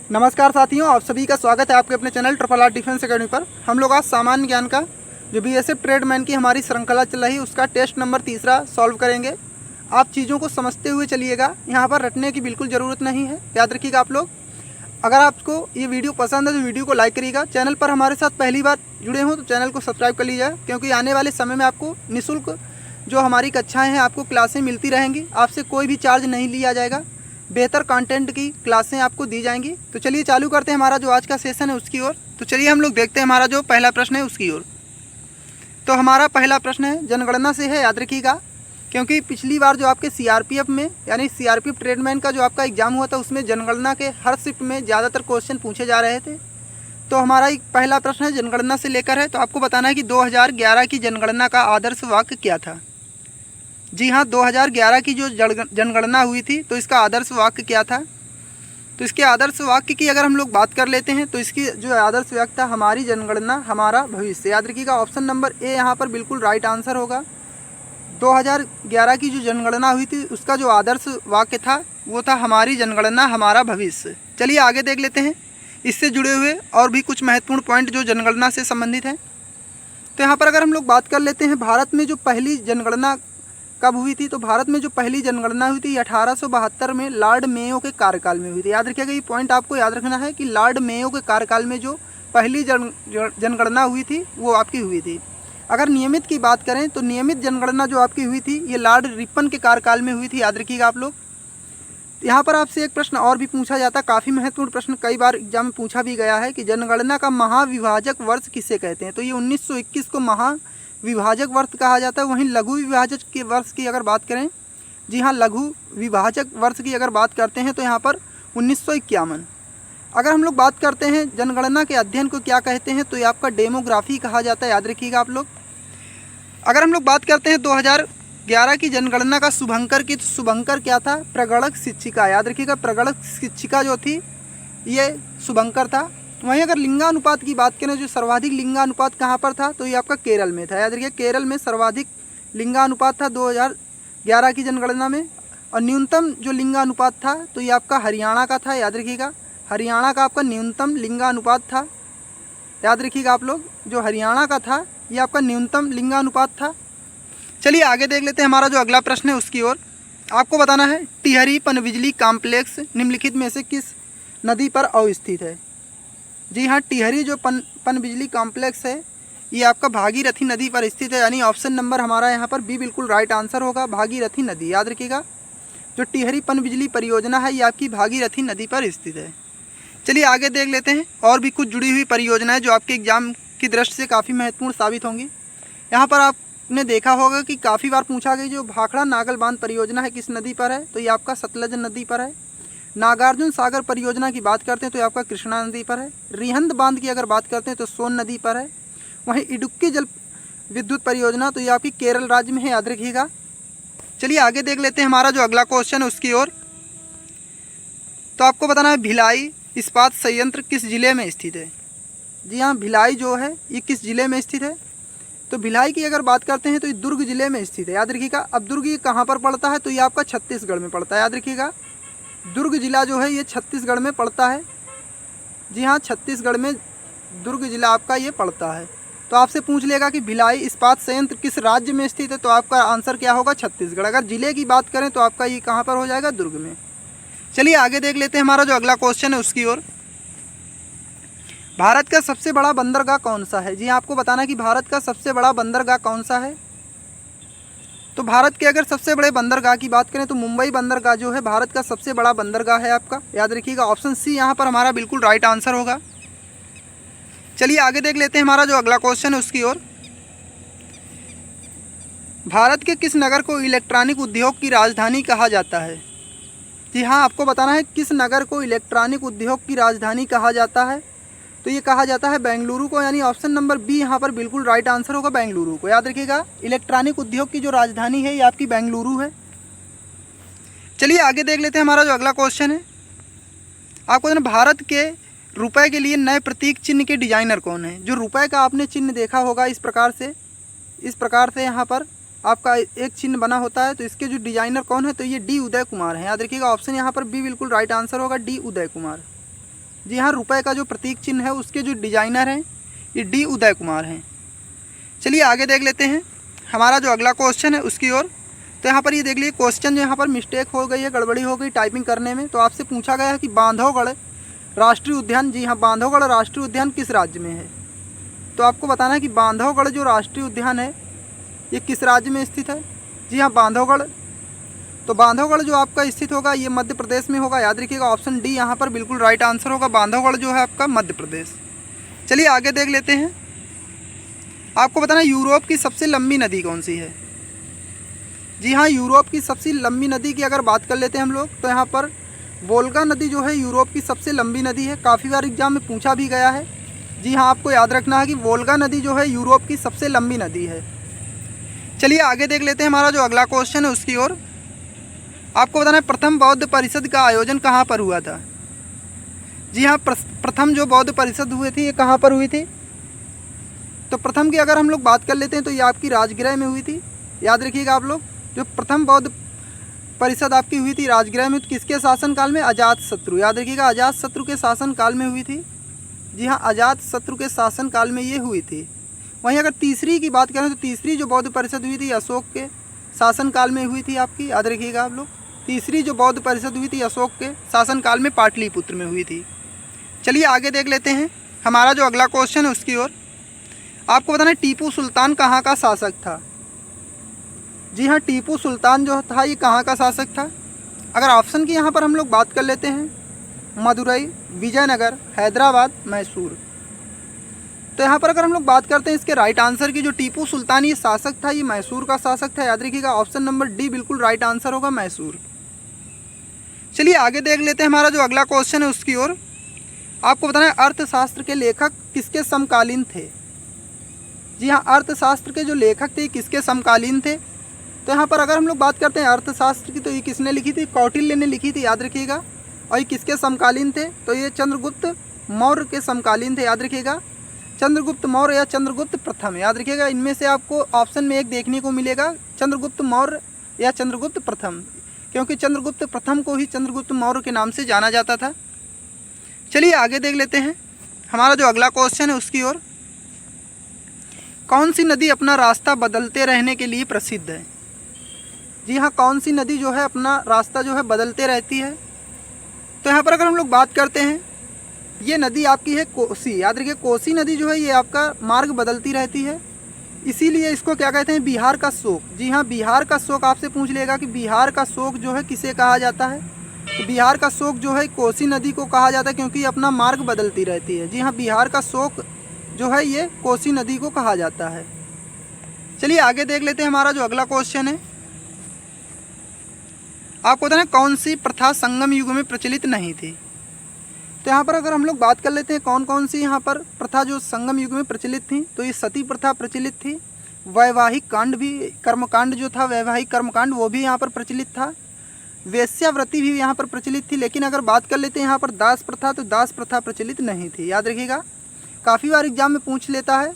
नमस्कार साथियों, आप सभी का स्वागत है आपके अपने चैनल RRR डिफेंस एकेडमी पर। हम लोग आज सामान्य ज्ञान का जो BSF ट्रेडमैन की हमारी श्रृंखला चल रही है उसका टेस्ट नंबर 3 सॉल्व करेंगे। आप चीज़ों को समझते हुए चलिएगा, यहाँ पर रटने की बिल्कुल ज़रूरत नहीं है, याद रखिएगा आप लोग। अगर आपको ये वीडियो पसंद है तो वीडियो को लाइक करिएगा। चैनल पर हमारे साथ पहली बार जुड़े हों तो चैनल को सब्सक्राइब कर लीजिए, क्योंकि आने वाले समय में आपको निःशुल्क जो हमारी कक्षाएँ हैं, आपको क्लासें मिलती रहेंगी। आपसे कोई भी चार्ज नहीं लिया जाएगा, बेहतर कंटेंट की क्लासें आपको दी जाएंगी। तो चलिए चालू करते हैं हमारा जो आज का सेशन है उसकी ओर। तो चलिए हम लोग देखते हैं हमारा जो पहला प्रश्न है उसकी ओर। तो हमारा पहला प्रश्न है जनगणना से है, याद रखिएगा, क्योंकि पिछली बार जो आपके CRPF में यानी CRPF ट्रेडमैन का जो आपका एग्जाम हुआ था उसमें जनगणना के हर शिफ्ट में ज़्यादातर क्वेश्चन पूछे जा रहे थे। तो हमारा एक पहला प्रश्न है जनगणना से लेकर है। तो आपको बताना है कि 2011 की जनगणना का आदर्श वाक्य क्या था। जी हाँ, 2011 की जो जनगणना हुई थी तो इसका आदर्श वाक्य क्या था। तो इसके आदर्श वाक्य की अगर हम लोग बात कर लेते हैं तो इसकी जो आदर्श वाक्य था, हमारी जनगणना हमारा भविष्य। याद रखिएगा, ऑप्शन नंबर ए यहाँ पर बिल्कुल राइट आंसर होगा। 2011 की जो जनगणना हुई थी उसका जो आदर्श वाक्य था वो था हमारी जनगणना हमारा भविष्य। चलिए आगे देख लेते हैं इससे जुड़े हुए और भी कुछ महत्वपूर्ण पॉइंट जो जनगणना से संबंधित हैं। तो यहाँ पर अगर हम लोग बात कर लेते हैं भारत में जो पहली जनगणना कब हुई थी, तो भारत में जो पहली जनगणना हुई थी 1872 में लॉर्ड मेयो के कार्यकाल में हुई थी। याद रखिएगा, ये पॉइंट आपको याद रखना है कि लॉर्ड मेयो के कार्यकाल में जो पहली जनगणना हुई थी वो आपकी हुई थी। अगर नियमित की बात करें तो नियमित जनगणना जो आपकी हुई थी ये लॉर्ड रिपन के कार्यकाल में हुई थी। याद रखिएगा आप लोग। यहाँ पर आपसे एक प्रश्न और भी पूछा जाता है, काफ़ी महत्वपूर्ण प्रश्न, कई बार एग्जाम में पूछा भी गया है कि जनगणना का महाविभाजक वर्ष किसे कहते हैं। तो ये 1921 को महाविभाजक वर्ष कहा जाता है। वहीं लघु विभाजक के वर्ष की अगर बात करें, जी हाँ, लघु विभाजक वर्ष की अगर बात करते हैं तो यहाँ पर 1951। अगर हम लोग बात करते हैं जनगणना के अध्ययन को क्या कहते हैं, तो ये आपका डेमोग्राफी कहा जाता है। याद रखिएगा आप लोग। अगर हम लोग बात करते हैं 2011 की जनगणना का शुभंकर की, तो शुभंकर क्या था, प्रगणक शिक्षिका। याद रखिएगा, प्रगणक शिक्षिका जो थी ये शुभंकर था। वहीं अगर लिंगानुपात की बात करें, जो सर्वाधिक लिंगानुपात कहाँ पर था, तो ये आपका केरल में था। याद रखिए, केरल में सर्वाधिक लिंगानुपात था 2011 की जनगणना में। और न्यूनतम जो लिंगानुपात था तो ये आपका हरियाणा का था। याद रखिएगा, हरियाणा का आपका न्यूनतम लिंगानुपात था। याद रखिएगा आप लोग, जो हरियाणा का था ये आपका न्यूनतम लिंगानुपात था। चलिए आगे देख लेते हैं हमारा जो अगला प्रश्न है उसकी ओर। आपको बताना है टिहरी पनबिजली कॉम्प्लेक्स निम्नलिखित में से किस नदी पर अवस्थित है। जी हाँ, टिहरी जो पनबिजली कॉम्प्लेक्स है ये आपका भागीरथी नदी पर स्थित है। यानी ऑप्शन नंबर हमारा यहाँ पर बी बिल्कुल राइट आंसर होगा, भागीरथी नदी। याद रखिएगा, जो टिहरी पनबिजली परियोजना है ये आपकी भागीरथी नदी पर स्थित है। चलिए आगे देख लेते हैं और भी कुछ जुड़ी हुई परियोजनाएं जो आपके एग्जाम की दृष्टि से काफ़ी महत्वपूर्ण साबित होंगी। यहाँ पर आपने देखा होगा कि काफ़ी बार पूछा गया जो भाखड़ा नागल बांध परियोजना है किस नदी पर है, तो ये आपका सतलज नदी पर है। नागार्जुन सागर परियोजना की बात करते हैं तो ये आपका कृष्णा नदी पर है। रिहंद बांध की अगर बात करते हैं तो सोन नदी पर है। वहीं इडुक्की जल विद्युत परियोजना तो ये आपकी केरल राज्य में है। याद रखिएगा। चलिए आगे देख लेते हैं हमारा जो अगला क्वेश्चन है उसकी ओर। तो आपको बताना है भिलाई इस्पात संयंत्र किस जिले में स्थित है। जी हाँ, भिलाई जो है ये किस जिले में स्थित है। तो भिलाई की अगर बात करते हैं तो ये दुर्ग जिले में स्थित है। याद रखिएगा। अब दुर्ग ये कहाँ पर पड़ता है, तो ये आपका छत्तीसगढ़ में पड़ता है। याद रखिएगा, दुर्ग जिला जो है ये छत्तीसगढ़ में पड़ता है। जी हाँ, छत्तीसगढ़ में दुर्ग जिला आपका ये पड़ता है। तो आपसे पूछ लेगा कि भिलाई इस्पात संयंत्र किस राज्य में स्थित है, तो आपका आंसर क्या होगा, छत्तीसगढ़। अगर जिले की बात करें तो आपका ये कहाँ पर हो जाएगा, दुर्ग में। चलिए आगे देख लेते हैं हमारा जो अगला क्वेश्चन है उसकी ओर। भारत का सबसे बड़ा बंदरगाह कौन सा है। जी आपको बताना है कि भारत का सबसे बड़ा बंदरगाह कौन सा है। तो भारत के अगर सबसे बड़े बंदरगाह की बात करें तो मुंबई बंदरगाह जो है भारत का सबसे बड़ा बंदरगाह है आपका। याद रखिएगा, ऑप्शन सी यहाँ पर हमारा बिल्कुल राइट आंसर होगा। चलिए आगे देख लेते हैं हमारा जो अगला क्वेश्चन है उसकी ओर। भारत के किस नगर को इलेक्ट्रॉनिक उद्योग की राजधानी कहा जाता है। जी हाँ, आपको बताना है किस नगर को इलेक्ट्रॉनिक उद्योग की राजधानी कहा जाता है। तो ये कहा जाता है बेंगलुरु को। यानी ऑप्शन नंबर बी यहाँ पर बिल्कुल राइट आंसर होगा, बेंगलुरु को। याद रखिएगा, इलेक्ट्रॉनिक उद्योग की जो राजधानी है ये आपकी बेंगलुरु है। चलिए आगे देख लेते हैं हमारा जो अगला क्वेश्चन है। आपको ना भारत के रुपए के लिए नए प्रतीक चिन्ह के डिजाइनर कौन है। जो रुपए का आपने चिन्ह देखा होगा इस प्रकार से यहाँ पर आपका एक चिन्ह बना होता है, तो इसके जो डिजाइनर कौन है, तो ये डी उदय कुमार है। याद रखिएगा, ऑप्शन यहाँ पर बी बिल्कुल राइट आंसर होगा, डी उदय कुमार। जी हाँ, रुपए का जो प्रतीक चिन्ह है उसके जो डिजाइनर हैं ये डी उदय कुमार हैं। चलिए आगे देख लेते हैं हमारा जो अगला क्वेश्चन है उसकी ओर। तो यहाँ पर ये देख लीजिए क्वेश्चन जो यहाँ पर मिस्टेक हो गई है, गड़बड़ी हो गई टाइपिंग करने में। तो आपसे पूछा गया है कि बांधवगढ़ राष्ट्रीय उद्यान, जी हाँ, बांधवगढ़ राष्ट्रीय उद्यान किस राज्य में है। तो आपको बताना है कि बांधवगढ़ जो राष्ट्रीय उद्यान है ये किस राज्य में स्थित है। जी हाँ, बांधवगढ़। तो बांधवगढ़ जो आपका स्थित होगा ये मध्य प्रदेश में होगा। याद रखिएगा ऑप्शन डी यहाँ पर बिल्कुल राइट आंसर होगा। बांधवगढ़ जो है आपका मध्य प्रदेश। चलिए आगे देख लेते हैं। आपको बताना है यूरोप की सबसे लंबी नदी कौन सी है। जी हाँ, यूरोप की सबसे लंबी नदी की अगर बात कर लेते हैं हम लोग तो यहाँ पर वोल्गा नदी जो है यूरोप की सबसे लंबी नदी है। काफ़ी बार एग्जाम में पूछा भी गया है। जी हाँ, आपको याद रखना है कि वोल्गा नदी जो है यूरोप की सबसे लंबी नदी है। चलिए आगे देख लेते हैं हमारा जो अगला क्वेश्चन है उसकी ओर। आपको बताना है प्रथम बौद्ध परिषद का आयोजन कहाँ पर हुआ था। जी हाँ, प्रथम जो बौद्ध परिषद हुए थे ये कहाँ पर हुई थी। तो प्रथम की अगर हम लोग बात कर लेते हैं तो ये आपकी राजगृह में हुई थी। याद रखिएगा आप लोग, जो प्रथम बौद्ध परिषद आपकी हुई थी राजगृह में, तो किसके शासनकाल में, अजातशत्रु। याद रखिएगा अजातशत्रु के शासनकाल में हुई थी। जी हाँ, अजातशत्रु के शासनकाल में ये हुई थी। वहीं अगर तीसरी की बात करें तो तीसरी जो बौद्ध परिषद हुई थी अशोक के शासनकाल में हुई थी आपकी। याद रखिएगा आप लोग, तीसरी जो बौद्ध परिषद हुई थी अशोक के शासनकाल में पाटलिपुत्र में हुई थी। चलिए आगे देख लेते हैं हमारा जो अगला क्वेश्चन है उसकी ओर। आपको बताना है टीपू सुल्तान कहाँ का शासक था। जी हाँ, टीपू सुल्तान जो था ये कहाँ का शासक था। अगर ऑप्शन की यहाँ पर हम लोग बात कर लेते हैं, मदुरई, विजयनगर, हैदराबाद, मैसूर। तो यहाँ पर अगर हम लोग बात करते हैं इसके राइट आंसर की, जो टीपू सुल्तान ये शासक था ये मैसूर का शासक था। याद रखिएगा ऑप्शन नंबर डी बिल्कुल राइट आंसर होगा, मैसूर। चलिए आगे देख लेते हैं हमारा जो अगला क्वेश्चन है उसकी ओर। आपको बताना है अर्थशास्त्र के लेखक किसके समकालीन थे। जी हाँ, अर्थशास्त्र के जो लेखक थे किसके समकालीन थे। तो यहाँ पर अगर हम लोग बात करते हैं अर्थशास्त्र की तो ये किसने लिखी थी, कौटिल्य ने लिखी थी। याद रखिएगा। और ये किसके समकालीन थे, तो ये चंद्रगुप्त मौर्य के समकालीन थे। याद रखिएगा चंद्रगुप्त मौर्य या चंद्रगुप्त प्रथम। याद रखिएगा इनमें से आपको ऑप्शन में एक देखने को मिलेगा, चंद्रगुप्त मौर्य या चंद्रगुप्त प्रथम, क्योंकि चंद्रगुप्त प्रथम को ही चंद्रगुप्त मौर्य के नाम से जाना जाता था। चलिए आगे देख लेते हैं हमारा जो अगला क्वेश्चन है उसकी ओर। कौन सी नदी अपना रास्ता बदलते रहने के लिए प्रसिद्ध है। जी हाँ, कौन सी नदी जो है अपना रास्ता जो है बदलते रहती है। तो यहाँ पर अगर हम लोग बात करते हैं ये नदी आपकी है कोसी। याद रखिए कोसी नदी जो है ये आपका मार्ग बदलती रहती है, इसीलिए इसको क्या कहते हैं, बिहार का शोक। जी हाँ, बिहार का शोक आपसे पूछ लेगा कि बिहार का शोक जो है किसे कहा जाता है। तो बिहार का शोक जो है कोसी नदी को कहा जाता है, क्योंकि ये अपना मार्ग बदलती रहती है। जी हाँ, बिहार का शोक जो है ये कोसी नदी को कहा जाता है। चलिए आगे देख लेते हैं हमारा जो अगला क्वेश्चन है। आपको बताना कौन सी प्रथा संगम युग में प्रचलित नहीं थी। तो यहाँ पर अगर हम लोग बात कर लेते हैं कौन कौन सी यहाँ पर प्रथा जो संगम युग में प्रचलित थी, तो ये सती प्रथा प्रचलित थी। वैवाहिक कांड भी, कर्मकांड जो था वैवाहिक कर्मकांड वो भी यहाँ पर प्रचलित था। वेश्यावृत्ति भी यहाँ पर प्रचलित थी। लेकिन अगर बात कर लेते हैं यहाँ पर दास प्रथा, तो दास प्रथा प्रचलित नहीं थी। याद रखिएगा काफ़ी बार एग्जाम में पूछ लेता है,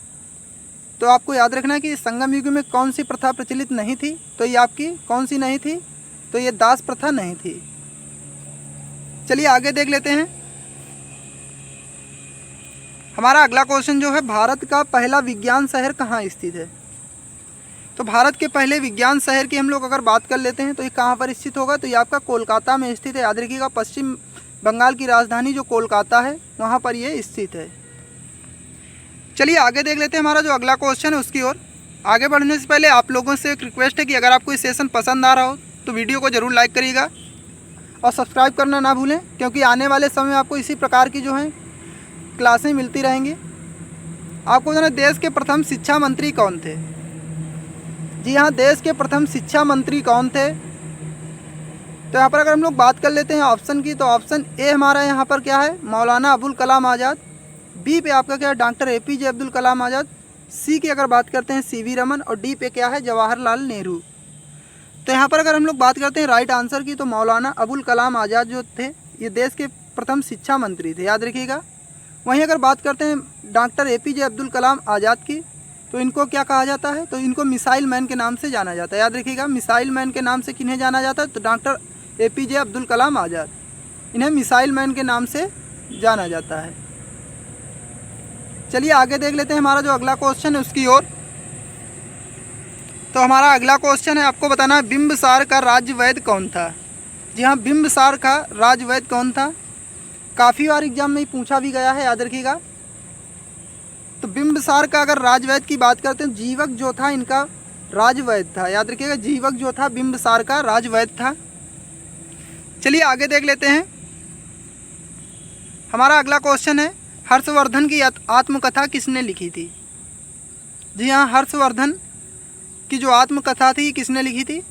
तो आपको याद रखना है कि संगम युग में कौन सी प्रथा प्रचलित नहीं थी। तो ये आपकी कौन सी नहीं थी, तो ये दास प्रथा नहीं थी। चलिए आगे देख लेते हैं हमारा अगला क्वेश्चन जो है, भारत का पहला विज्ञान शहर कहाँ स्थित है। तो भारत के पहले विज्ञान शहर की हम लोग अगर बात कर लेते हैं तो ये कहाँ पर स्थित होगा, तो ये आपका कोलकाता में स्थित है। याद रखिएगा पश्चिम बंगाल की राजधानी जो कोलकाता है वहाँ पर ये स्थित है। चलिए आगे देख लेते हैं हमारा जो अगला क्वेश्चन है उसकी ओर। आगे बढ़ने से पहले आप लोगों से एक रिक्वेस्ट है कि अगर आपको ये सेशन पसंद आ रहा हो तो वीडियो को ज़रूर लाइक करिएगा और सब्सक्राइब करना ना भूलें, क्योंकि आने वाले समय में आपको इसी प्रकार की जो है क्लासें मिलती रहेंगी। आपको जाना देश के प्रथम शिक्षा मंत्री कौन थे। जी हाँ, देश के प्रथम शिक्षा मंत्री कौन थे। तो यहाँ पर अगर हम लोग बात कर लेते हैं ऑप्शन की, तो ऑप्शन ए हमारा यहाँ पर क्या है, मौलाना अबुल कलाम आज़ाद। बी पे आपका क्या है, डॉक्टर APJ अब्दुल कलाम आज़ाद। सी की अगर बात करते हैं CV रमन, और डी पे क्या है, जवाहरलाल नेहरू। तो यहाँ पर अगर हम लोग बात करते हैं राइट आंसर की, तो मौलाना अबुल कलाम आज़ाद जो थे ये देश के प्रथम शिक्षा मंत्री थे। याद रखिएगा। वहीं अगर बात करते हैं डॉक्टर APJ अब्दुल कलाम आज़ाद की, तो इनको क्या कहा जाता है, तो इनको मिसाइल मैन के नाम से जाना जाता है। याद रखिएगा मिसाइल मैन के नाम से किन्हें जाना जाता है, तो डॉक्टर APJ अब्दुल कलाम आज़ाद, इन्हें मिसाइल मैन के नाम से जाना जाता है। चलिए आगे देख लेते हैं हमारा जो अगला क्वेश्चन है उसकी ओर। तो हमारा अगला क्वेश्चन है, आपको बताना है बिंबिसार का राज्य वैद्य कौन था। जी हाँ, बिंबिसार का राज्य वैद्य कौन था। काफ़ी बार एग्जाम में पूछा भी गया है, याद रखिएगा। तो बिंबिसार का अगर राजवैद्य की बात करते हैं, जीवक जो था इनका राजवैद्य था, याद रखिएगा। जीवक जो था बिंबिसार का राजवैद्य था। चलिए आगे देख लेते हैं। हमारा अगला क्वेश्चन है, हर्षवर्धन की आत्मकथा किसने लिखी थी। जी हाँ, हर्षवर्धन की जो आत्मकथा थी किसने लिखी थी,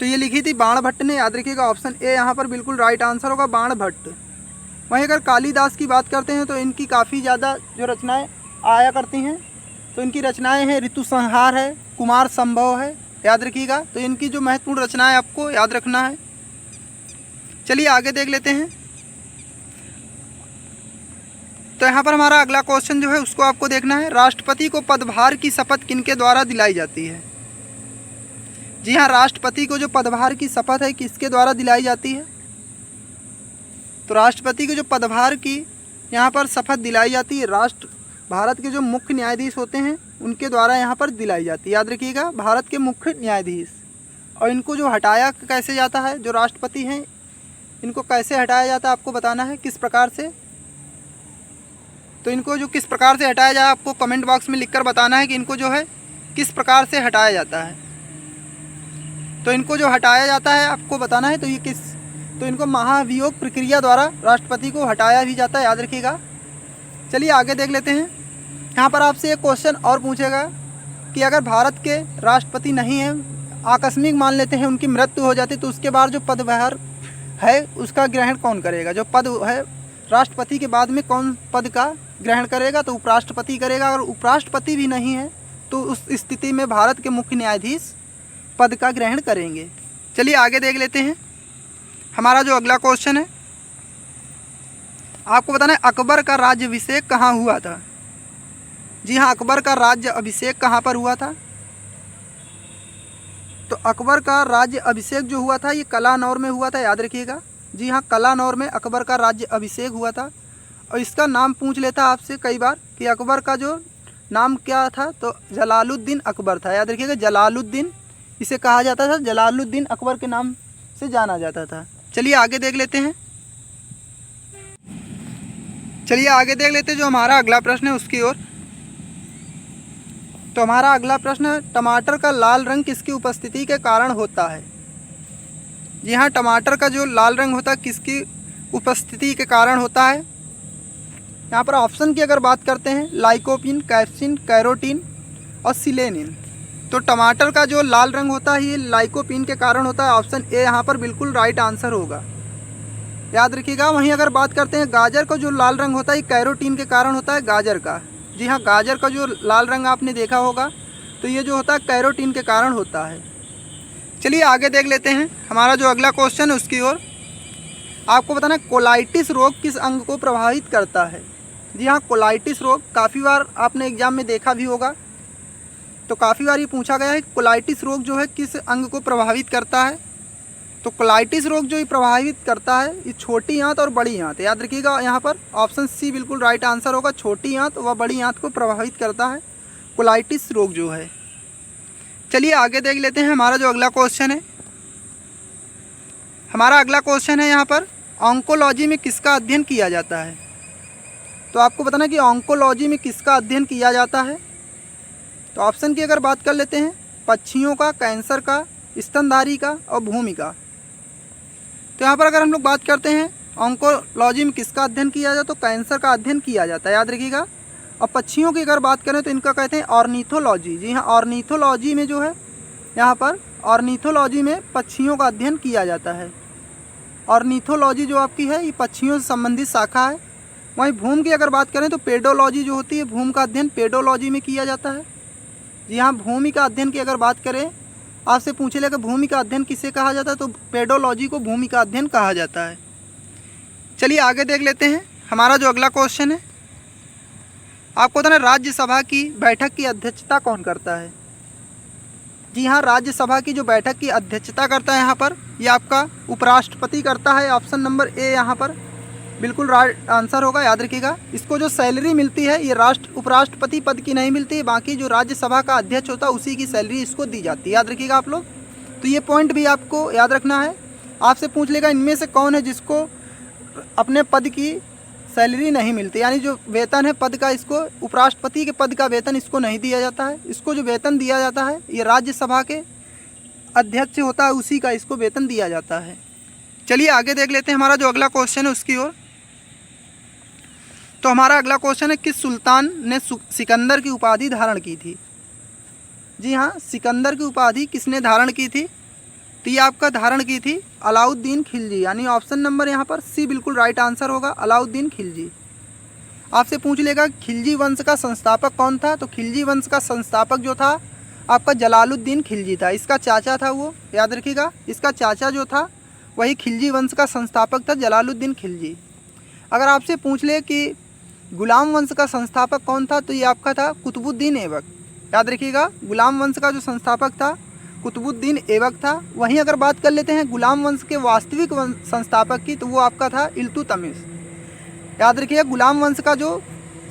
तो ये लिखी थी बाणभट्ट ने, याद रखिएगा। ऑप्शन ए यहाँ पर बिल्कुल राइट आंसर होगा, बाणभट्ट। वहीं अगर कालिदास की बात करते हैं तो इनकी काफ़ी ज़्यादा जो रचनाएं आया करती हैं, तो इनकी रचनाएं हैं ऋतु संहार है, कुमार संभव है, याद रखिएगा। तो इनकी जो महत्वपूर्ण रचनाएं आपको याद रखना है। चलिए आगे देख लेते हैं। तो यहाँ पर हमारा अगला क्वेश्चन जो है उसको आपको देखना है, राष्ट्रपति को पदभार की शपथ किनके द्वारा दिलाई जाती है। जी हाँ, राष्ट्रपति को जो पदभार की शपथ है किसके द्वारा दिलाई जाती है। तो राष्ट्रपति को जो पदभार की यहाँ पर शपथ दिलाई जाती है, भारत के जो मुख्य न्यायाधीश होते हैं उनके द्वारा यहाँ पर दिलाई जाती है, याद रखिएगा। भारत के मुख्य न्यायाधीश। और इनको जो हटाया कैसे जाता है, जो राष्ट्रपति हैं इनको कैसे हटाया जाता है आपको बताना है, किस प्रकार से। तो इनको जो किस प्रकार से हटाया जाए आपको कमेंट बॉक्स में लिखकर बताना है कि इनको जो है किस प्रकार से हटाया जाता है। तो इनको जो हटाया जाता है आपको बताना है, तो इनको महाभियोग प्रक्रिया द्वारा राष्ट्रपति को हटाया भी जाता है, याद रखिएगा। चलिए आगे देख लेते हैं। यहाँ पर आपसे एक क्वेश्चन और पूछेगा कि अगर भारत के राष्ट्रपति नहीं है, आकस्मिक मान लेते हैं उनकी मृत्यु हो जाती, तो उसके बाद जो पदभार है उसका ग्रहण कौन करेगा। जो पद है राष्ट्रपति के बाद में कौन पद का ग्रहण करेगा, तो उपराष्ट्रपति करेगा। अगर उपराष्ट्रपति भी नहीं है तो उस स्थिति में भारत के मुख्य न्यायाधीश पद का ग्रहण करेंगे। चलिए आगे देख लेते हैं। हमारा जो अगला क्वेश्चन है, आपको बताना है अकबर का राज्य अभिषेक कहाँ हुआ था। जी हाँ, अकबर का राज्य अभिषेक कहाँ पर हुआ था। तो अकबर का राज्य अभिषेक जो हुआ था ये कलानौर में हुआ था, याद रखिएगा। जी हाँ, कलानौर में अकबर का राज्य अभिषेक हुआ था। और इसका नाम पूछ लेता आपसे कई बार कि अकबर का जो नाम क्या था, तो जलालुद्दीन अकबर था, याद रखिएगा। जलालुद्दीन इसे कहा जाता था, जलालुद्दीन अकबर के नाम से जाना जाता था। चलिए आगे देख लेते हैं। जो हमारा अगला प्रश्न है उसकी ओर। तो हमारा अगला प्रश्न है, टमाटर का लाल रंग किसकी उपस्थिति के कारण होता है। जी हाँ, टमाटर का जो लाल रंग होता है किसकी उपस्थिति के कारण होता है। यहाँ पर ऑप्शन की अगर बात करते हैं, लाइकोपिन, कैप्सिन, कैरोटीन और सिलेनिन। तो टमाटर का जो लाल रंग होता है ये लाइकोपिन के कारण होता है। ऑप्शन ए यहाँ पर बिल्कुल राइट आंसर होगा, याद रखिएगा। वहीं अगर बात करते हैं गाजर का जो लाल रंग होता है ये कैरोटीन के कारण होता है, गाजर का। जी हाँ, गाजर का जो लाल रंग आपने देखा होगा तो ये जो होता है कैरोटीन के कारण होता है। चलिए आगे देख लेते हैं। हमारा जो अगला क्वेश्चन है उसकी ओर। आपको बताना है कोलाइटिस रोग किस अंग को प्रभावित करता है। जी हाँ, कोलाइटिस रोग काफ़ी बार आपने एग्जाम में देखा भी होगा, तो काफ़ी बार ये पूछा गया है कोलाइटिस रोग जो है किस अंग को प्रभावित करता है। तो कोलाइटिस रोग जो ये प्रभावित करता है ये छोटी आंत और बड़ी आंत, याद रखिएगा। यहाँ पर ऑप्शन सी बिल्कुल राइट आंसर होगा, छोटी आंत व बड़ी आंत को प्रभावित करता है कोलाइटिस रोग जो है। चलिए आगे देख लेते हैं। हमारा जो अगला क्वेश्चन है, यहाँ पर ऑन्कोलॉजी में किसका अध्ययन किया जाता है। तो आपको बताना कि ऑन्कोलॉजी में किसका अध्ययन किया जाता है। तो ऑप्शन की अगर बात कर लेते हैं, पक्षियों का, कैंसर का, स्तनधारी का और भूमि का। तो यहाँ पर अगर हम लोग बात करते हैं ऑन्कोलॉजी में किसका अध्ययन किया जाता है, तो कैंसर का अध्ययन किया जाता है, याद रखिएगा। और पक्षियों की अगर बात करें तो इनका कहते हैं ऑर्निथोलॉजी। जी हाँ, ऑर्निथोलॉजी में जो है यहाँ पर ऑर्निथोलॉजी में पक्षियों का अध्ययन किया जाता है। ऑर्निथोलॉजी जो आपकी है ये पक्षियों से संबंधित शाखा है। वहीं भूमि की अगर बात करें तो पेडोलॉजी जो होती है, भूमि का अध्ययन पेडोलॉजी में किया जाता है। जी हाँ, भूमि का अध्ययन की अगर बात करें, आपसे पूछे लेगा भूमि का अध्ययन किसे कहा जाता है, तो पेडोलॉजी को भूमि का अध्ययन कहा जाता है। चलिए आगे देख लेते हैं। हमारा जो अगला क्वेश्चन है, आपको बताना राज्यसभा की बैठक की अध्यक्षता कौन करता है। जी हाँ, राज्यसभा की जो बैठक की अध्यक्षता करता है यहाँ पर ये आपका उपराष्ट्रपति करता है। ऑप्शन नंबर ए यहाँ पर बिल्कुल राइट आंसर होगा, याद रखिएगा। इसको जो सैलरी मिलती है ये उपराष्ट्रपति पद की नहीं मिलती है, बाकी जो राज्यसभा का अध्यक्ष होता है उसी की सैलरी इसको दी जाती है, याद रखिएगा आप लोग। तो ये पॉइंट भी आपको याद रखना है। आपसे पूछ लेगा इनमें से कौन है जिसको अपने पद की सैलरी नहीं मिलती, यानी जो वेतन है पद का, इसको उपराष्ट्रपति के पद का वेतन इसको नहीं दिया जाता है। इसको जो वेतन दिया जाता है ये राज्यसभा के अध्यक्ष होता है उसी का इसको वेतन दिया जाता है। चलिए आगे देख लेते हैं हमारा जो अगला क्वेश्चन है उसकी ओर। तो हमारा अगला क्वेश्चन है, किस सुल्तान ने सिकंदर की उपाधि धारण की थी? जी हाँ, सिकंदर की उपाधि किसने धारण की थी? तो ये आपका धारण की थी अलाउद्दीन खिलजी, यानी ऑप्शन नंबर यहाँ पर सी बिल्कुल राइट आंसर होगा, अलाउद्दीन खिलजी। आपसे पूछ लेगा खिलजी वंश का संस्थापक कौन था? तो खिलजी वंश का संस्थापक जो था आपका जलालुद्दीन खिलजी था, इसका चाचा था वो, याद रखिएगा। इसका चाचा जो था वही खिलजी वंश का संस्थापक था, जलालुद्दीन खिलजी। अगर आपसे पूछ ले कि गुलाम वंश का संस्थापक कौन था? तो ये आपका था कुतुबुद्दीन ऐबक, याद रखिएगा। गुलाम वंश का जो संस्थापक था कुतुबुद्दीन ऐबक था। वहीं अगर बात कर लेते हैं गुलाम वंश के वास्तविक संस्थापक की, तो वो आपका था इल्तुतमिश, याद रखिए। गुलाम वंश का जो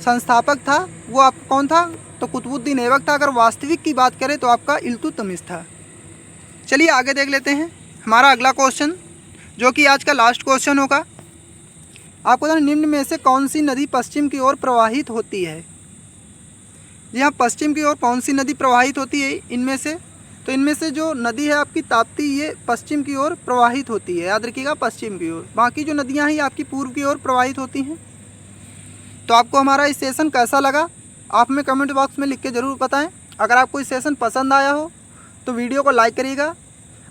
संस्थापक था वो आप कौन था? तो कुतुबुद्दीन ऐबक था। अगर वास्तविक की बात करें तो आपका इल्तुतमिश था। चलिए आगे देख लेते हैं हमारा अगला क्वेश्चन, जो कि आज का लास्ट क्वेश्चन होगा। आपको तो निम्न में से कौन सी नदी पश्चिम की ओर प्रवाहित होती है? जी हाँ, पश्चिम की ओर कौन सी नदी प्रवाहित होती है इनमें से? तो इनमें से जो नदी है आपकी ताप्ती, ये पश्चिम की ओर प्रवाहित होती है, याद रखिएगा, पश्चिम की ओर। बाकी जो नदियां हैं आपकी पूर्व की ओर प्रवाहित होती हैं। तो आपको हमारा इस सेशन कैसा लगा आप में कमेंट बॉक्स में लिख के ज़रूर बताएं। अगर आपको इस सेशन पसंद आया हो तो वीडियो को लाइक करिएगा।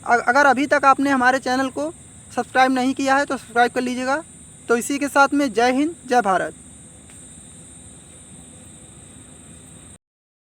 अगर अभी तक आपने हमारे चैनल को सब्सक्राइब नहीं किया है तो सब्सक्राइब कर लीजिएगा। तो इसी के साथ में जय हिंद, जय भारत।